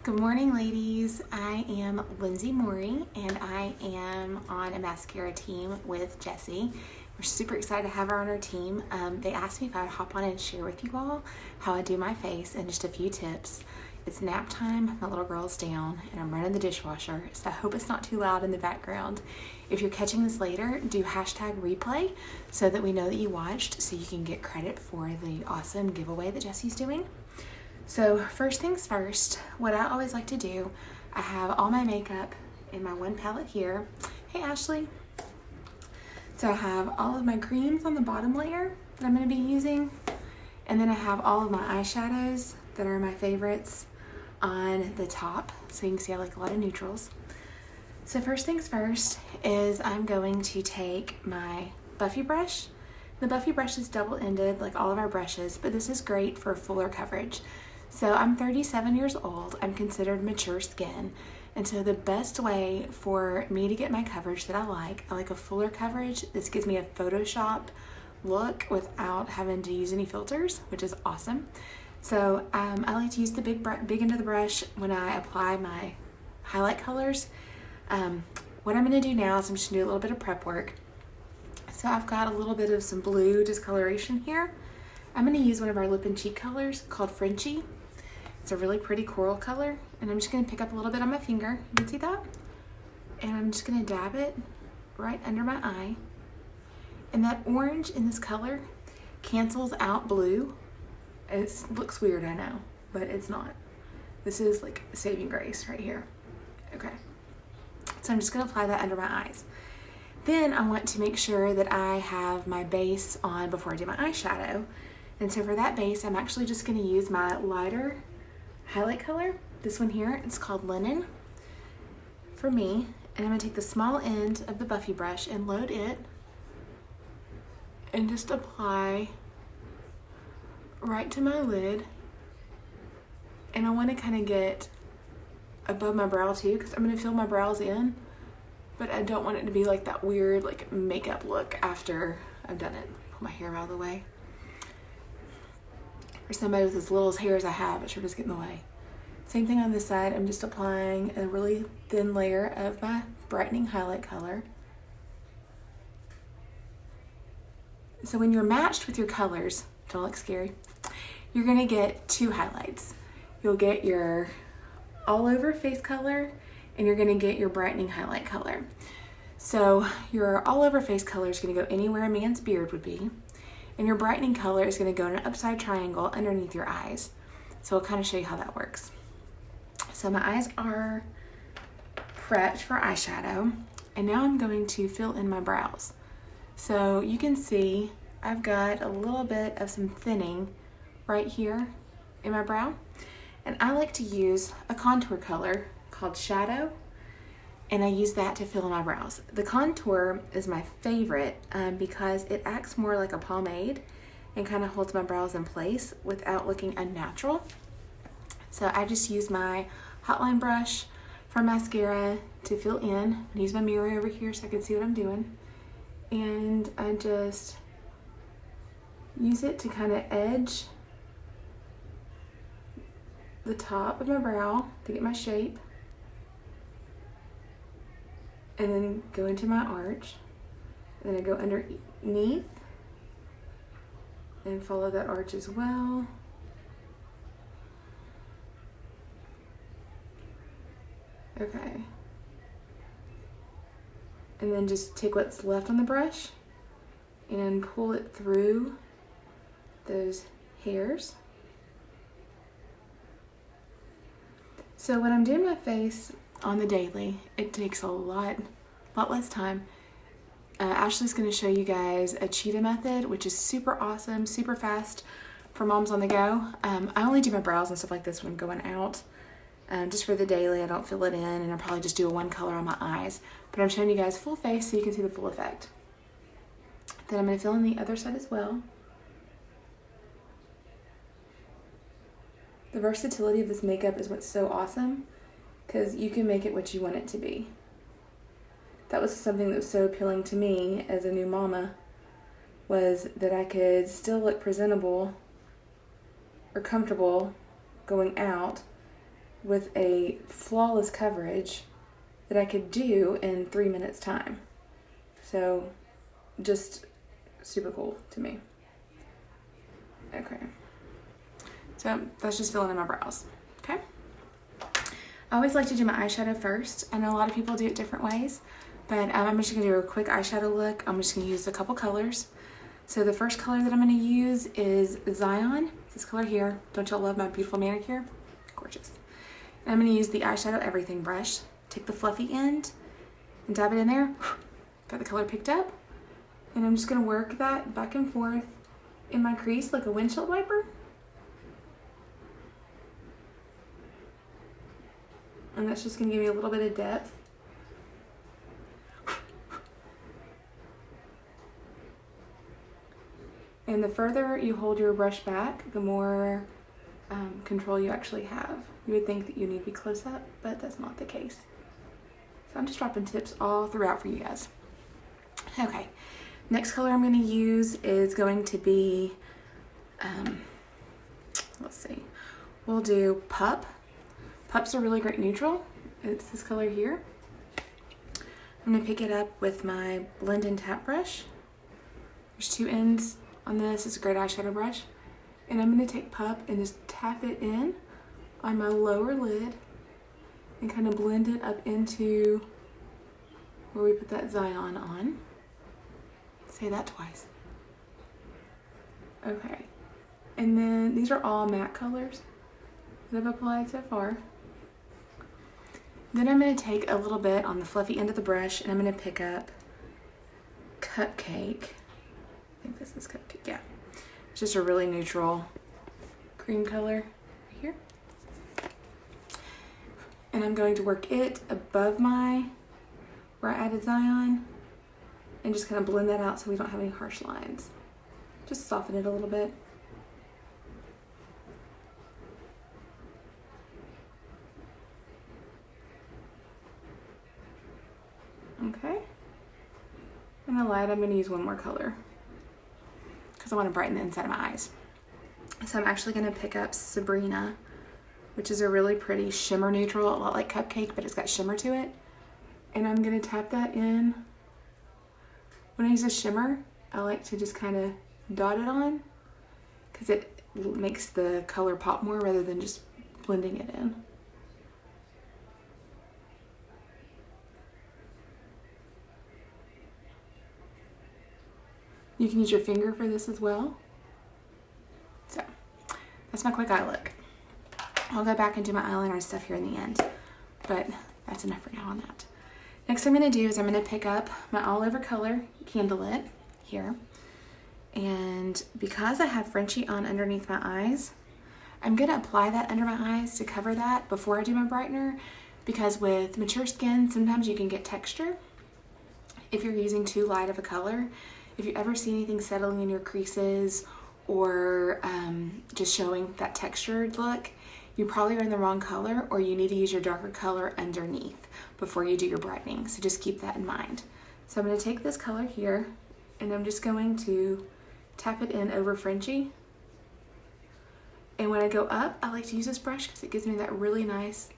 Good morning, ladies. I am Lindsay Morey, and I am on a mascara team with Jessie. We're super excited to have her on our team. They asked me if I would hop on and share with you all how I do my face and just a few tips. It's nap time, my little girl's down, and I'm running the dishwasher, so I hope it's not too loud in the background. If you're catching this later, do hashtag replay so that we know that you watched, so you can get credit for the awesome giveaway that Jessie's doing. So first things first, what I always like to do, I have all my makeup in my one palette here. Hey Ashley. So I have all of my creams on the bottom layer that I'm going to be using, and then I have all of my eyeshadows that are my favorites on the top. So you can see I like a lot of neutrals. So first things first is I'm going to take my Buffy brush. The Buffy brush is double-ended like all of our brushes, but this is great for fuller coverage. So I'm 37 years old, I'm considered mature skin, and so the best way for me to get my coverage that I like a fuller coverage. This gives me a Photoshop look without having to use any filters, which is awesome. So I like to use the big end of the brush when I apply my highlight colors. What I'm going to do now is I'm just going to do a little bit of prep work. So I've got a little bit of some blue discoloration here. I'm going to use one of our lip and cheek colors called Frenchie. It's a really pretty coral color, and I'm just going to pick up a little bit on my finger. You can see that? And I'm just going to dab it right under my eye. And that orange in this color cancels out blue. It looks weird, I know, but it's not. This is like saving grace right here. Okay. So I'm just going to apply that under my eyes. Then I want to make sure that I have my base on before I do my eyeshadow. And so for that base, I'm actually just going to use my lighter highlight color. This one here, it's called Linen for me. And I'm going to take the small end of the Buffy brush and load it and just apply right to my lid. And I want to kind of get above my brow too, because I'm going to fill my brows in, but I don't want it to be like that weird like makeup look after I've done it. Put my hair out of the way. For somebody with as little hair as I have, it sure does get in the way. Same thing on this side. I'm just applying a really thin layer of my brightening highlight color. So when you're matched with your colors, don't look scary, you're gonna get two highlights. You'll get your all over face color, and you're gonna get your brightening highlight color. So your all over face color is gonna go anywhere a man's beard would be, and your brightening color is gonna go in an upside triangle underneath your eyes. So I'll kind of show you how that works. So my eyes are prepped for eyeshadow, and now I'm going to fill in my brows. So you can see I've got a little bit of some thinning right here in my brow, and I like to use a contour color called Shadow, and I use that to fill in my brows. The contour is my favorite because it acts more like a pomade and kind of holds my brows in place without looking unnatural. So I just use my hotline brush for mascara to fill in. I use my mirror over here so I can see what I'm doing. And I just use it to kind of edge the top of my brow to get my shape. And then go into my arch. And then I go underneath and follow that arch as well. Okay. And then just take what's left on the brush and pull it through those hairs. So when I'm doing my face on the daily, it takes a lot less time. Ashley's going to show you guys a cheetah method, which is super awesome, super fast for moms on the go. I only do my brows and stuff like this when I'm going out. Just for the daily, I don't fill it in, and I'll probably just do a one color on my eyes. But I'm showing you guys full face so you can see the full effect. Then I'm going to fill in the other side as well. The versatility of this makeup is what's so awesome, because you can make it what you want it to be. That was something that was so appealing to me as a new mama, was that I could still look presentable or comfortable going out, with a flawless coverage that I could do in 3 minutes time. So just super cool to me. Okay. So that's just filling in my brows. Okay. I always like to do my eyeshadow first. I know a lot of people do it different ways, but I'm just gonna do a quick eyeshadow look. I'm just gonna use a couple colors. So the first color that I'm gonna use is Zion. This color here. Don't y'all love my beautiful manicure? Gorgeous. And I'm gonna use the eyeshadow everything brush. Take the fluffy end and dab it in there. Got the color picked up. And I'm just gonna work that back and forth in my crease like a windshield wiper. And that's just gonna give me a little bit of depth. And the further you hold your brush back, the more control you actually have. You would think that you need to be close up, but that's not the case. So I'm just dropping tips all throughout for you guys. Okay, next color I'm gonna use is going to be, let's see, we'll do Pup. Pup's a really great neutral. It's this color here. I'm gonna pick it up with my blend and tap brush. There's two ends on this. It's a great eyeshadow brush. And I'm gonna take Pup and just tap it in on my lower lid and kind of blend it up into where we put that Zion on. Say that twice. Okay. And then these are all matte colors that I've applied so far. Then I'm going to take a little bit on the fluffy end of the brush and I'm going to pick up Cupcake. I think this is Cupcake, yeah. It's just a really neutral cream color right here. And I'm going to work it above where I added Zion and just kind of blend that out so we don't have any harsh lines. Just soften it a little bit. Okay. And the light, I'm going to use one more color because I want to brighten the inside of my eyes. So I'm actually going to pick up Sabrina, which is a really pretty shimmer neutral, a lot like Cupcake, but it's got shimmer to it. And I'm going to tap that in. When I use a shimmer, I like to just kind of dot it on because it makes the color pop more rather than just blending it in. You can use your finger for this as well. So that's my quick eye look. I'll go back and do my eyeliner and stuff here in the end, but that's enough for now on that. Next thing I'm gonna do is I'm gonna pick up my all over color Candlelit here. And because I have Frenchie on underneath my eyes, I'm gonna apply that under my eyes to cover that before I do my brightener, because with mature skin, sometimes you can get texture if you're using too light of a color. If you ever see anything settling in your creases or just showing that textured look, you probably are in the wrong color, or you need to use your darker color underneath before you do your brightening. So just keep that in mind. So I'm going to take this color here and I'm just going to tap it in over Frenchie. And when I go up, I like to use this brush because it gives me that really nice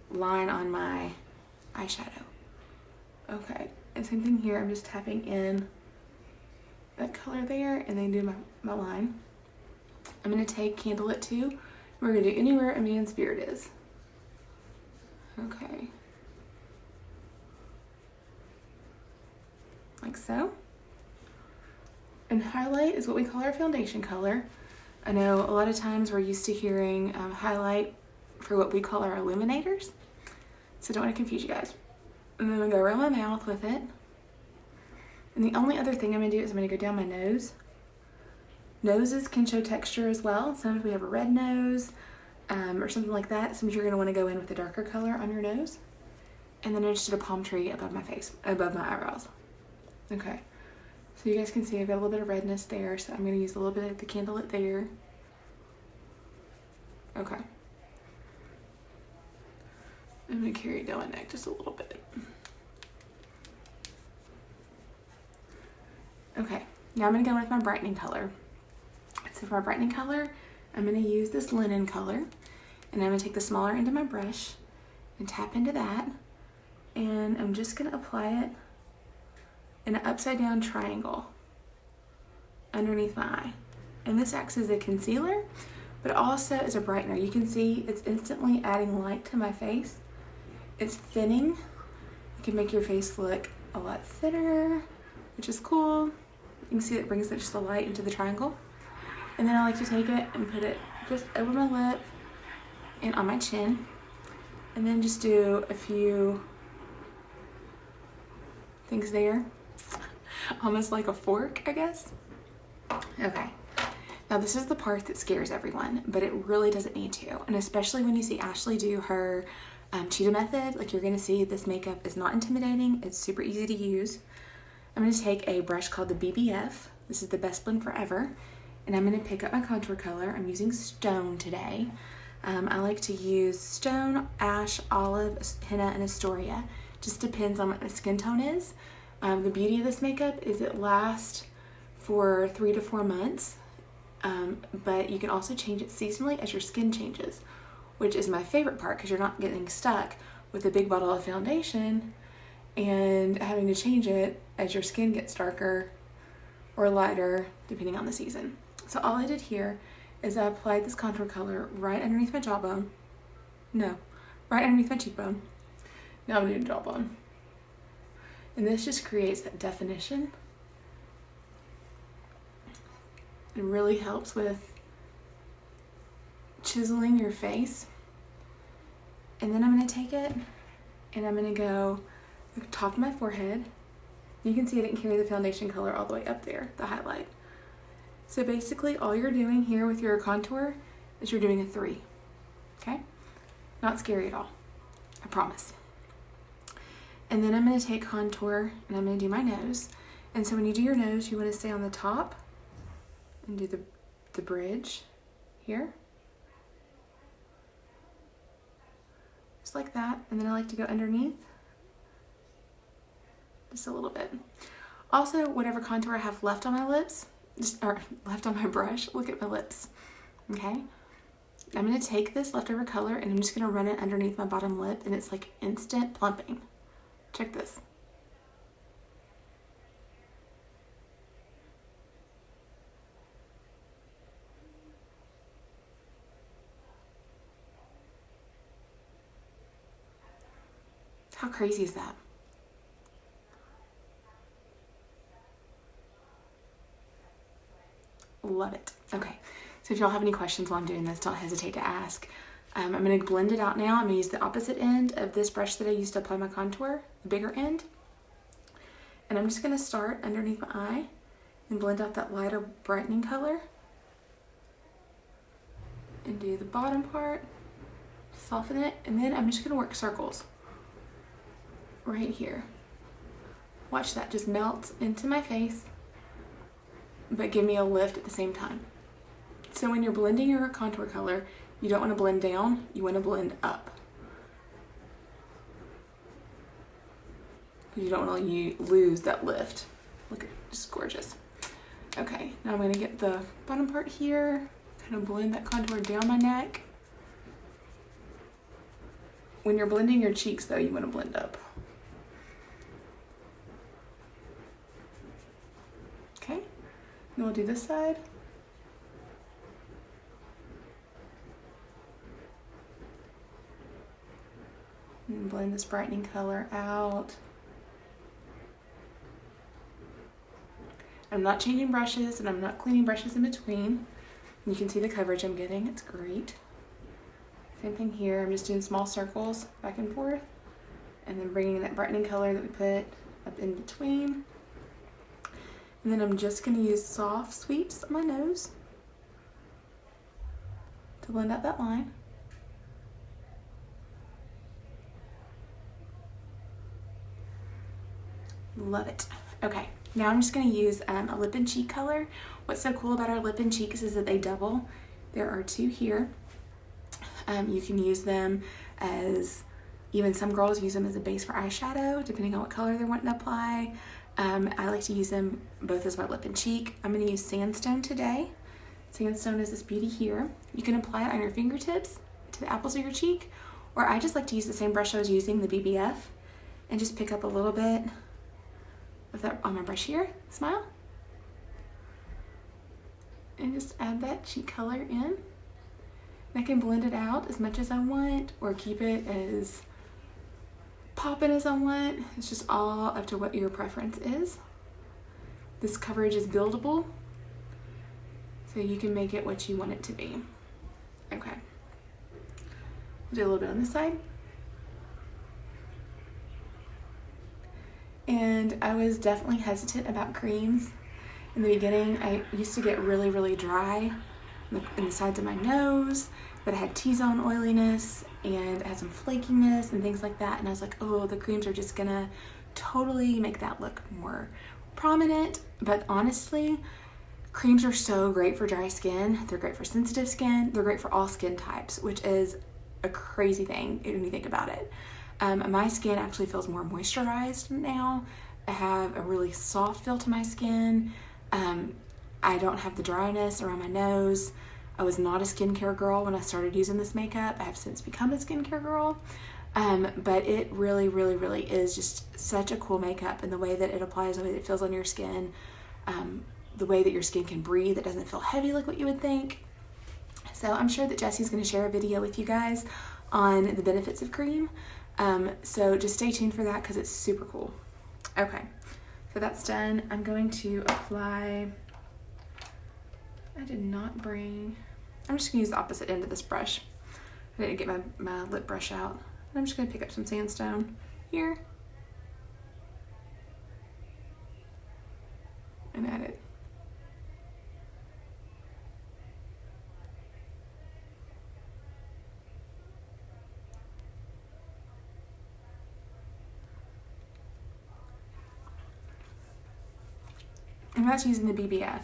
line on my eyeshadow. Okay, and same thing here. I'm just tapping in that color there and then do my line. I'm going to take Candlelit 2. We're going to do Anywhere a Man's Beard Is. Okay. Like so. And highlight is what we call our foundation color. I know a lot of times we're used to hearing highlight for what we call our illuminators. So don't want to confuse you guys. And then I'm going to go around my mouth with it. And the only other thing I'm going to do is I'm going to go down my nose. Noses can show texture as well. Sometimes we have a red nose or something like that. Sometimes you're going to want to go in with a darker color on your nose. And then I just did a palm tree above my face, above my eyebrows. Okay. So you guys can see I've got a little bit of redness there. So I'm going to use a little bit of the Candlelit there. Okay. I'm going to carry it down my neck just a little bit. Okay. Now I'm going to go with my brightening color. So for my brightening color, I'm going to use this linen color. And I'm gonna take the smaller end of my brush and tap into that. And I'm just gonna apply it in an upside down triangle underneath my eye. And this acts as a concealer, but also as a brightener. You can see it's instantly adding light to my face. It's thinning. It can make your face look a lot thinner, which is cool. You can see it brings just the light into the triangle. And then I like to take it and put it just over my lip and on my chin. And then just do a few things there. Almost like a fork, I guess. Okay. Now this is the part that scares everyone, but it really doesn't need to. And especially when you see Ashley do her cheetah method, like you're gonna see this makeup is not intimidating. It's super easy to use. I'm gonna take a brush called the BBF. This is the best blend forever. And I'm gonna pick up my contour color. I'm using Stone today. I like to use Stone, Ash, Olive, Henna, and Astoria. Just depends on what my skin tone is. The beauty of this makeup is it lasts for 3 to 4 months. But you can also change it seasonally as your skin changes, which is my favorite part because you're not getting stuck with a big bottle of foundation and having to change it as your skin gets darker or lighter depending on the season. So all I did here is I applied this contour color right underneath my jawbone. No, right underneath my cheekbone. Now I'm doing jawbone. And this just creates that definition. It really helps with chiseling your face. And then I'm gonna take it and I'm gonna go the top of my forehead. You can see I didn't carry the foundation color all the way up there, the highlight. So basically all you're doing here with your contour is you're doing a 3, okay? Not scary at all, I promise. And then I'm gonna take contour and I'm gonna do my nose. And so when you do your nose, you wanna stay on the top and do the bridge here. Just like that. And then I like to go underneath just a little bit. Also, whatever contour I have left on my lips, or left on my brush, look at my lips, okay? I'm gonna take this leftover color and I'm just gonna run it underneath my bottom lip and it's like instant plumping. Check this. How crazy is that? Love it. Okay, so if y'all have any questions while I'm doing this, don't hesitate to ask. I'm going to blend it out now. I'm going to use the opposite end of this brush that I used to apply my contour, the bigger end. And I'm just going to start underneath my eye and blend out that lighter brightening color. And do the bottom part, soften it, and then I'm just going to work circles right here. Watch that just melt into my face, but give me a lift at the same time. So when you're blending your contour color, you don't want to blend down, you want to blend up. You don't want to lose that lift. Look at just gorgeous. Okay, now I'm going to get the bottom part here, kind of blend that contour down my neck. When you're blending your cheeks though, you want to blend up. Okay, and we'll do this side. And then blend this brightening color out. I'm not changing brushes and I'm not cleaning brushes in between. You can see the coverage I'm getting, it's great. Same thing here, I'm just doing small circles back and forth and then bringing that brightening color that we put up in between. And then I'm just gonna use soft sweeps on my nose to blend out that line. Love it. Okay, now I'm just gonna use a lip and cheek color. What's so cool about our lip and cheeks is that they double. There are 2 here. You can use them as, even some girls use them as a base for eyeshadow, depending on what color they're wanting to apply. I like to use them both as my lip and cheek. I'm gonna use Sandstone today. Sandstone is this beauty here. You can apply it on your fingertips to to the apples of your cheek, or I just like to use the same brush I was using, the BBF, and just pick up a little bit of that on my brush here, smile, and just add that cheek color in. And I can blend it out as much as I want or keep it as popping as I want. It's just all up to what your preference is. This coverage is buildable, so you can make it what you want it to be. Okay. Do a little bit on this side. And I was definitely hesitant about creams. In the beginning, I used to get really, really dry in the sides of my nose, but I had T-zone oiliness and I had some flakiness and things like that. And I was like, oh, the creams are just gonna totally make that look more prominent. But honestly, creams are so great for dry skin. They're great for sensitive skin. They're great for all skin types, which is a crazy thing when you think about it. My skin actually feels more moisturized now. I have a really soft feel to my skin. I don't have the dryness around my nose. I was not a skincare girl when I started using this makeup. I have since become a skincare girl. But it really, really, really is just such a cool makeup, and the way that it applies, the way that it feels on your skin, the way that your skin can breathe. It doesn't feel heavy like what you would think. So I'm sure that Jesse's going to share a video with you guys on the benefits of cream. So just stay tuned for that because it's super cool. Okay, so that's done. I'm going to apply, I did not bring, I'm just going to use the opposite end of this brush. I didn't get my lip brush out. I'm just going to pick up some sandstone here and add it. I'm not using the BBF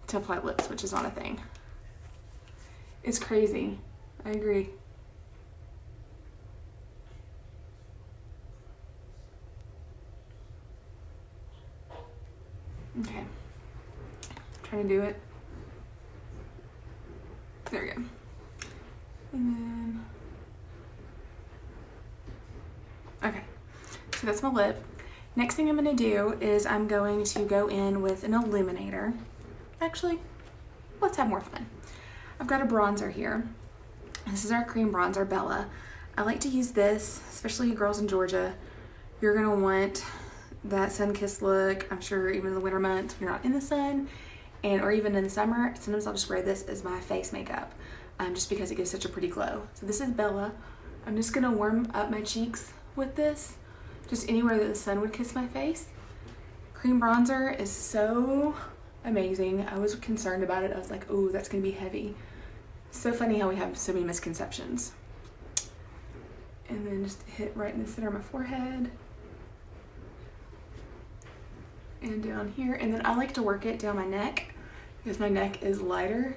to apply lips, which is not a thing. It's crazy. I agree. Okay. I'm trying to do it. There we go. And then, okay. So that's my lip. Next thing I'm going to do is I'm going to go in with an illuminator. Actually, let's have more fun. I've got a bronzer here. This is our cream bronzer, Bella. I like to use this, especially you girls in Georgia. You're going to want that sun-kissed look. I'm sure even in the winter months when you're not in the sun, or even in the summer, sometimes I'll just wear this as my face makeup, just because it gives such a pretty glow. So this is Bella. I'm just going to warm up my cheeks with this. Just anywhere that the sun would kiss my face. Cream bronzer is so amazing. I was concerned about it. I was like, oh, that's gonna be heavy. So funny how we have so many misconceptions. And then just hit right in the center of my forehead. And down here. And then I like to work it down my neck because my neck is lighter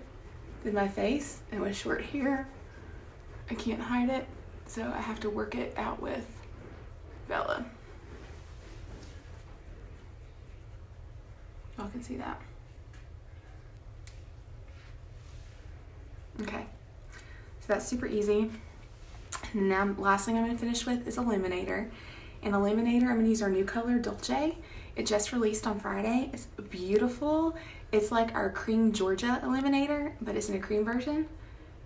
than my face. And with short hair, I can't hide it. So I have to work it out with Bella. Y'all can see that. Okay, so that's super easy. And now last thing I'm going to finish with is illuminator. And illuminator, I'm going to use our new color, Dolce. It just released on Friday. It's beautiful. It's like our cream Georgia illuminator, but it's in a cream version.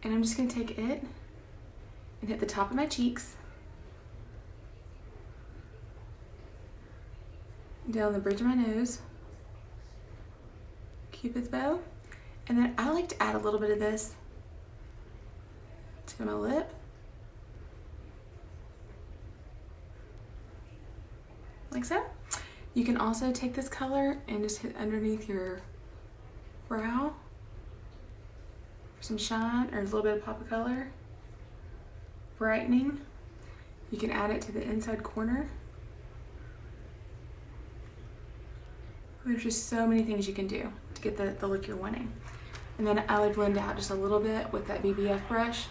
And I'm just going to take it and hit the top of my cheeks, down the bridge of my nose, Cupid's bow, and then I like to add a little bit of this to my lip, like so. You can also take this color and just hit underneath your brow for some shine or a little bit of pop of color, brightening. You can add it to the inside corner. There's just so many things you can do to get the look you're wanting. And then I would blend out just a little bit with that BBF brush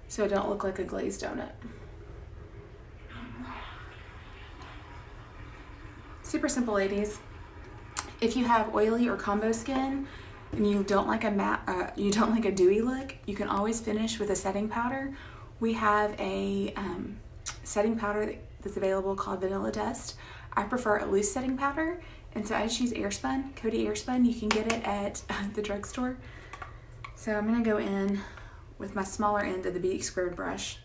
so it don't look like a glazed donut. Super simple, ladies. If you have oily or combo skin, and you don't like a matte, you don't like a dewy look, you can always finish with a setting powder. We have a setting powder that's available called Vanilla Dust. I prefer a loose setting powder, and so I just use Airspun, Coty Airspun. You can get it at the drugstore. So I'm gonna go in with my smaller end of the BX squared brush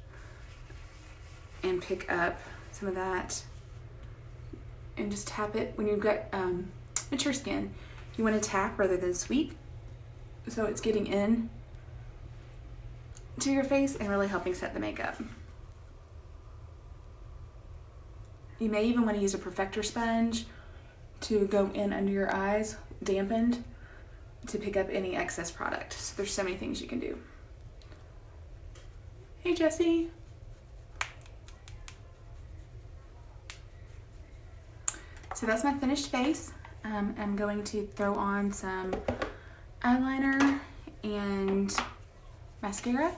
and pick up some of that and just tap it. When you've got mature skin, you want to tap rather than sweep, so it's getting in to your face and really helping set the makeup. You may even want to use a perfector sponge to go in under your eyes, dampened, to pick up any excess product. So there's so many things you can do. Hey, Jessie. So that's my finished face. I'm going to throw on some eyeliner and mascara,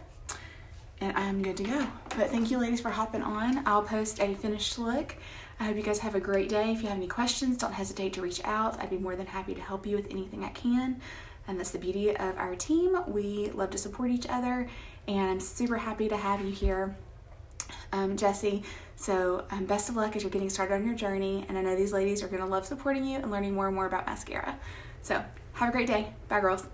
and I'm good to go. But thank you ladies for hopping on. I'll post a finished look. I hope you guys have a great day. If you have any questions, don't hesitate to reach out. I'd be more than happy to help you with anything I can. And that's the beauty of our team. We love to support each other, and I'm super happy to have you here, Jessie. So best of luck as you're getting started on your journey, and I know these ladies are going to love supporting you and learning more and more about mascara. So have a great day. Bye, girls.